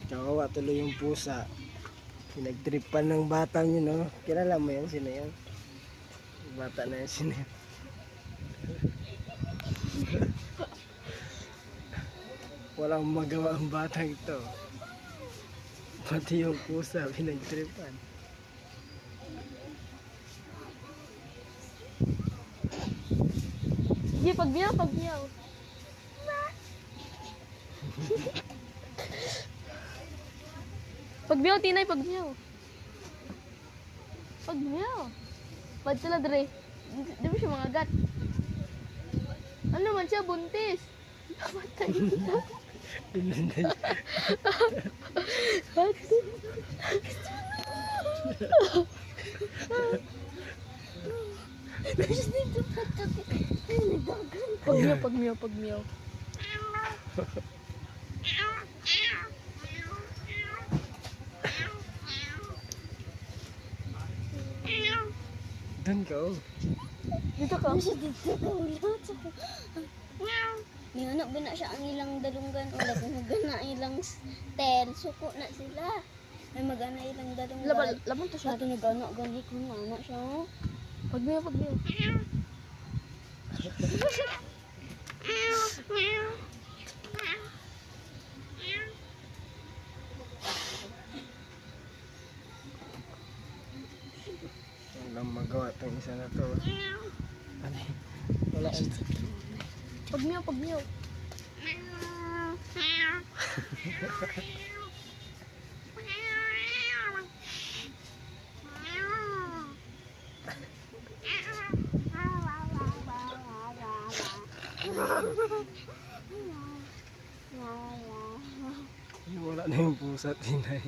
Kawawa tuloy yung pusa. Pinagtripan ng batang yun, no? Kilala mo yan? Sino yan? Yung bata na yan, sino yan? Walang magawa ang batang ito. Pati yung pusa, pinagtripan. Sige, pagmiyaw, pagmiyaw. Pagmiyaw, Tinay, pagmiyaw. Pagmiyaw. Bad sila, Dre. Di ba siya mga gat? Ano man siya, buntis. Namatay na. Pinanday. Pagmiyaw, pagmiyaw, pagmiyaw. Doon ka, oh. Dito ka. Ni anak ba na siya ang ilang dalunggan o labi magana ilang tel suko na sila. May magana ilang dalunggan. Laban to siya. Sabi nagana gani ko na anak siya. Pagmiyaw, pagmiyaw. Walang magawa itong isa na to. Ano? Wala. Pagmiyaw, pagmiyaw. Wala na yung pusa, Tinay.